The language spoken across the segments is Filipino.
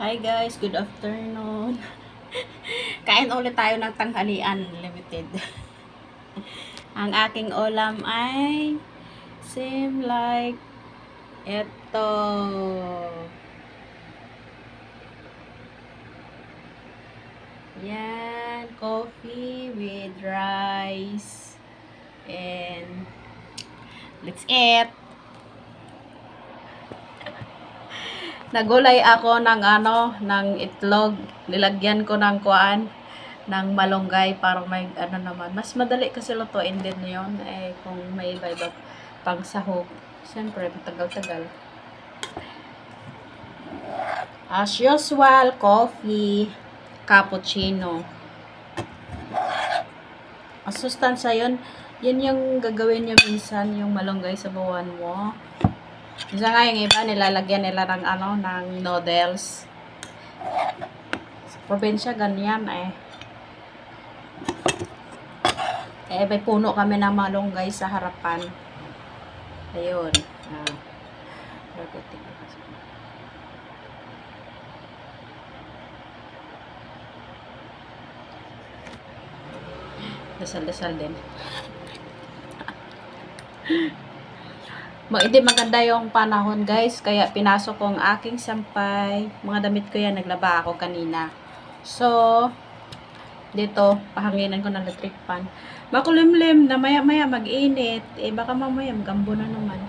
Hi guys, good afternoon. Kain ulit tayo ng tanghalian limited. Ang aking ulam ay same like eto. Yan, coffee with rice. And let's eat. Nagulay ako ng itlog. Nilagyan ko ng ng malunggay para may naman. Mas madali kasi lutuin din yun. Kung may iba-iba pang sahog. Siyempre, matagal-tagal. As usual, coffee, cappuccino. Ang sustansya yun, yun yung gagawin nyo minsan, yung malunggay sa bawan mo. Isa nga yung iba, nilalagyan nila ng noodles. Sa probinsya, ganyan may puno kami ng malunggay sa harapan. Ayun. Dasal-dasal din. Hindi maganda yung panahon guys, kaya pinasok ko ang aking sampay. Mga damit ko yan, naglaba ako kanina. So, dito, pahanginan ko ng electric fan. Makulimlim na maya-maya mag-init. Baka mamaya magambo na naman.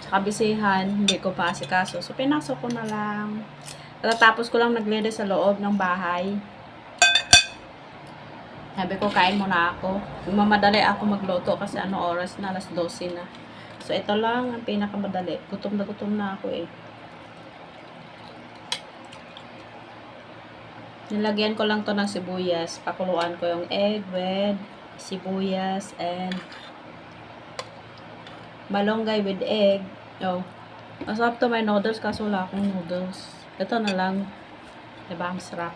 Sa kabisihan, hindi ko pa asikaso. So, pinasok ko na lang. Tapos ko lang naglinis sa loob ng bahay. Sabi ko, kain muna ako. Mamadali ako magluto kasi oras na, alas 12 na. So, ito lang ang pinakamadali. Gutom na ako Nilagyan ko lang to ng sibuyas. Pakuluan ko yung egg with sibuyas and malunggay with egg. Masarap to may noodles kaso wala akong noodles. Ito na lang. Diba? Masarap.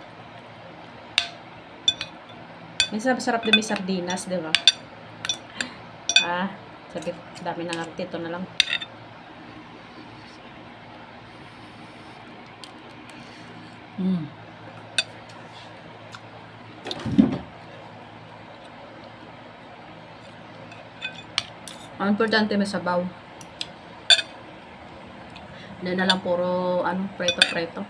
Minsan masarap din may sardinas, di ba? Sabi, dami ng arte. Ito na lang. Ang importante may sabaw. Hindi na lang puro preto-preto.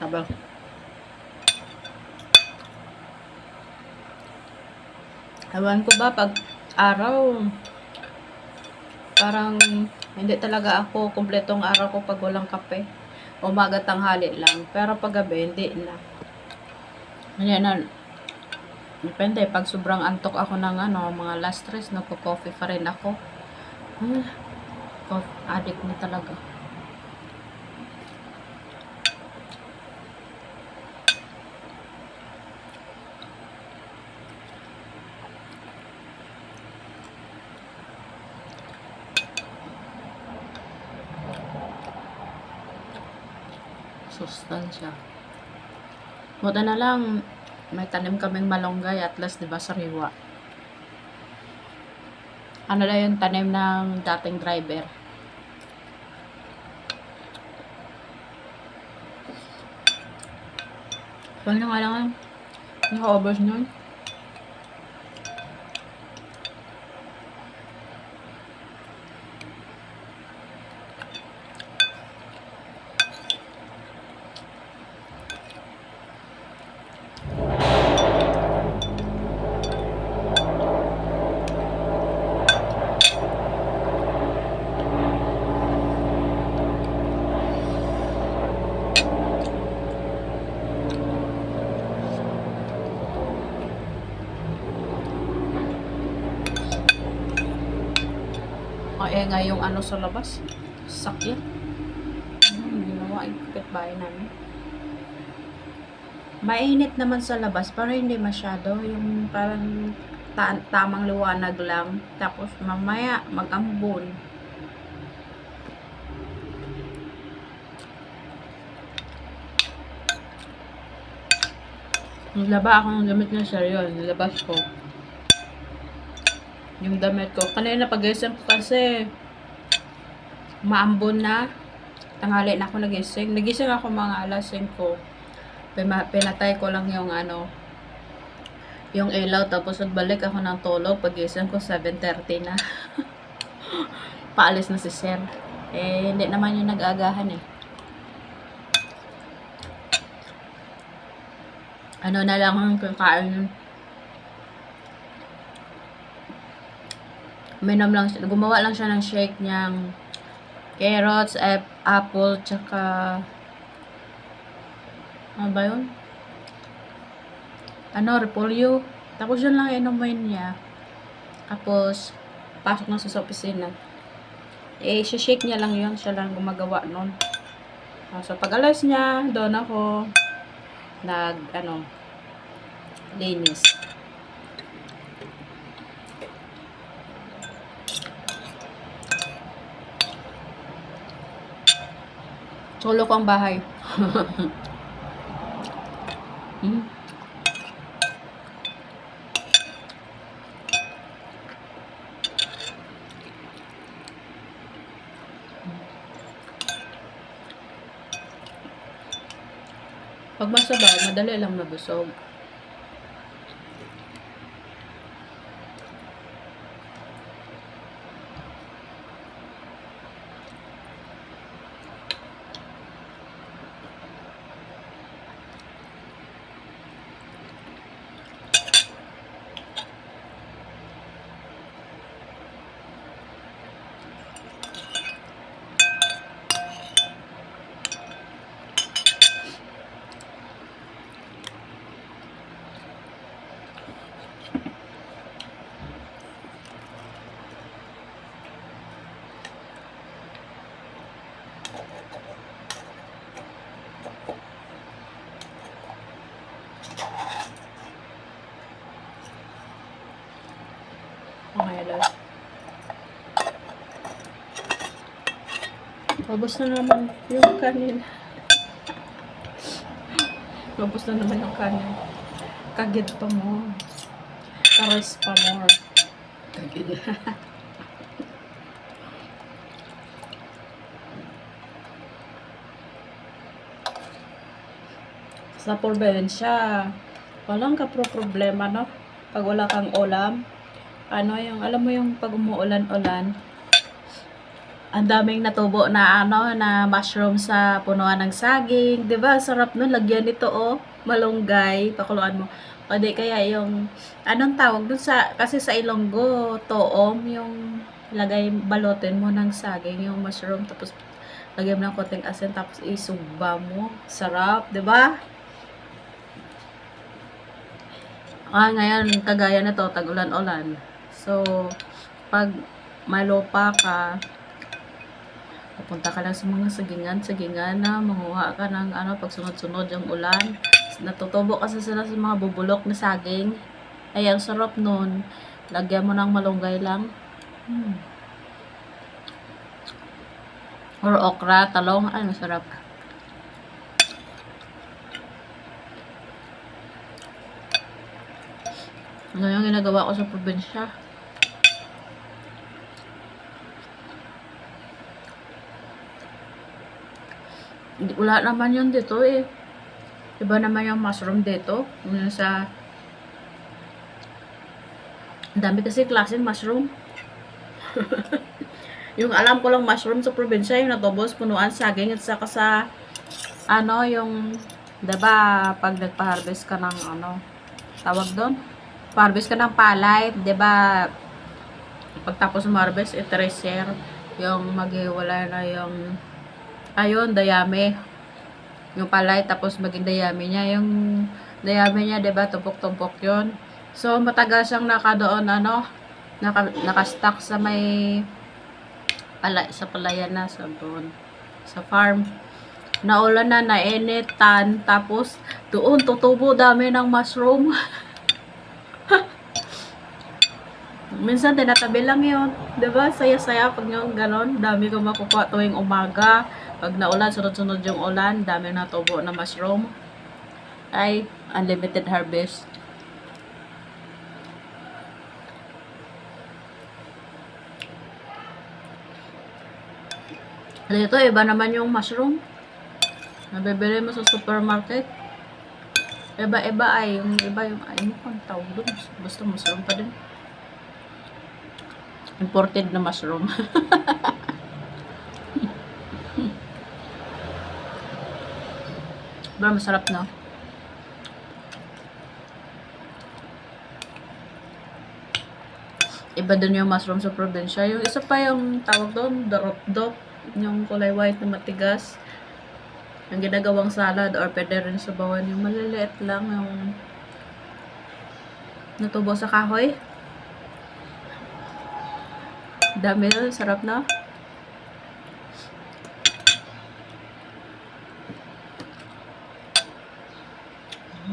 Sabaw. Ewan ko ba, pag araw, parang hindi talaga ako kumpletong araw ko pag walang kape. Umaga, tanghali lang. Pero pag gabi, hindi na. Yan, depende. Pag sobrang antok ako ng mga last stress, nagko-coffee pa rin ako. Coffee addict na talaga. Sustansya. Buta na lang, may tanim kaming malunggay at least, diba, sariwa. Ano na yung tanim ng dating driver. Wala na nga lang naka-obers nun. Nga yung sa labas. Sakyan. Ginawa yung kapitbahay namin. Mainit naman sa labas, pero hindi masyado. Yung parang tamang liwanag lang. Tapos mamaya mag-ambon. Naglaba ako ng damit na seryo. Nilabas ko. Yung damit ko. Kanina pag-isip ko kasi maambon na. Tanghali na ako nagising. Nagising ako mga alas 5. Pinatay ko lang yung yung ilaw. Tapos nagbalik ako ng tulog. Pag-ising ko 7:30 na. Paalis na si Sir. Eh, hindi naman yung nag-aagahan eh. Ano na lang ang kakain. Minom lang siya. Gumawa lang siya ng shake niyang carrots, apple, tsaka ano ba yun? Repolyo. Tapos yun lang inumin niya. Tapos, pasok na sa opisina. Eh, shake niya lang yun. Siya lang gumagawa nun. So, pag alas niya, doon ako linis. Solo ko ang bahay. Pag masabaw, madali lang mabusog. Okay, hello. Ubus na naman yung kanin. Ubus na naman yung kanin. Kagid pa mo. Kares pa more. Kagid. Sa probinsya, walang problema, no? Pag wala kang ulam, alam mo yung pag umuulan-ulan, ang daming natubo na na mushroom sa punuan ng saging, 'di ba? Sarap nun, lagyan nito malunggay, pakuluan mo. O di kaya yung anong tawag dun kasi sa Ilonggo, toom, yung balotin mo ng saging, yung mushroom, tapos lagyan mo ng konting asin, tapos isugba mo. Sarap, 'di ba? Ngayon, kagaya na to, tag-ulan-ulan. So, pag malupa ka, pupunta ka lang sa mga sagingan na, manguha ka ng pag sunod-sunod yung ulan. Natutubo kasi sila sa mga bubulok na saging. Ay, ang sarap nun. Lagyan mo ng malunggay lang. Or okra, talong. Ay, masarap. Ano yung ginagawa ko sa probinsya? Wala naman yun dito eh. Iba naman yung mushroom dito. Yung sa... Ang dami kasi klaseng mushroom. Yung alam ko lang mushroom sa probinsya, yung natubos, punuan, saging, at saka sa... yung... Diba, pag nagpa-harvest ka ng tawag doon? Pa-harvest ka ng palay, diba? Pagtapos ng harvest, i-treasure. Yung maghiwala na yung... Ayun, dayami. Yung palay, tapos maging dayami niya. Yung dayami niya, diba, tumpok-tumpok yun. So, matagal siyang nakadoon, nakastock sa may sa palayan na, sa doon, sa farm. Naulan na, nainitan. Tapos, doon, tutubo dami ng mushroom. Minsan, tinatabi lang yun. Diba? Saya-saya pag yung ganon. Dami ko makukuha tuwing umaga. Pag naulan, sunod-sunod yung ulan. Dami natubo na mushroom. Ay, unlimited harvest. Dito, iba naman yung mushroom. Nabibili mo sa supermarket. Iba-iba ay, yung iba yung, ay, ano kung tawag doon? Basta mushroom pa din. Imported na mushroom. Pero masarap na. Iba din yung mushroom sa probinsya. Yung isa pa yung tawag doon, dorop-dop. Yung kulay white na matigas. Yung ginagawang salad or pwede rin sa bawan. Yung maliliit lang yung natubo sa kahoy. Dami yun. Sarap na.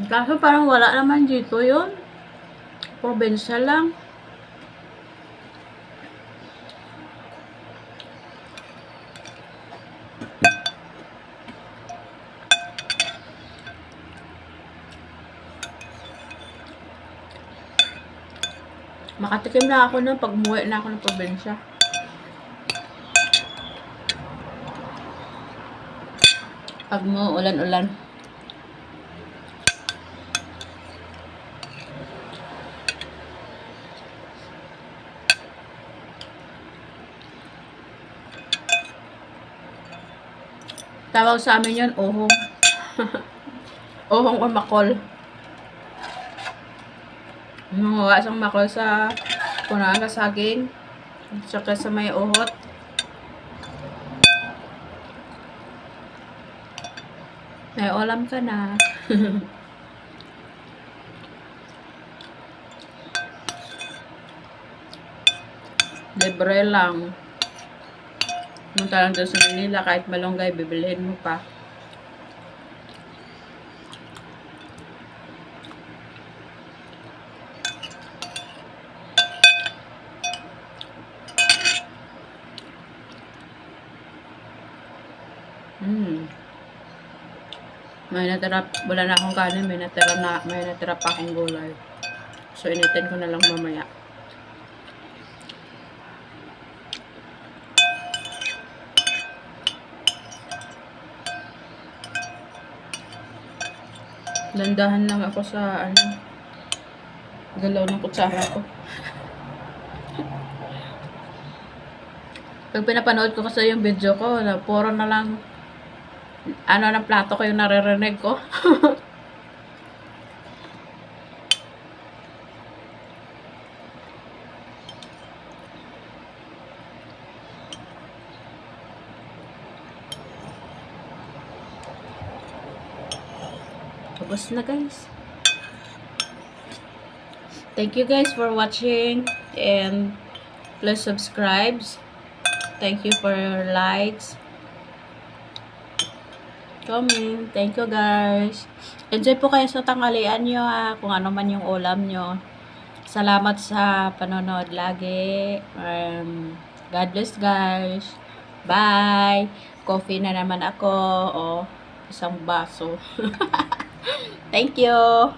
Kaso parang wala naman dito yun. Probinsya lang. Makatikim na ako nun pag umuwi na ako ng probinsya. Pag mo ulan-ulan. Tawag sa amin yun, ohong. Ohong or makol. Mga isang makol sa punaan ka saging. Tsaka sa may uhot. May ulam ka na. Libre lang. Munta lang doon sa Manila, kahit malunggay, bibilihin mo pa. May natira, wala na akong kanin, may natira pa akong gulay. So, initin ko na lang mamaya. Landahan lang ako sa, galaw ng kutsara ko. Pag pinapanood ko kasi yung video ko, puro na lang, ng plato ko yung naririnig ko. Tapos na guys. Thank you guys for watching and please subscribe. Thank you for your likes. Comment. Thank you guys. Enjoy po kayo sa tanghalian nyo kung ano man yung ulam nyo. Salamat sa panonood lagi. God bless guys. Bye. Coffee na naman ako. Isang baso. Thank you.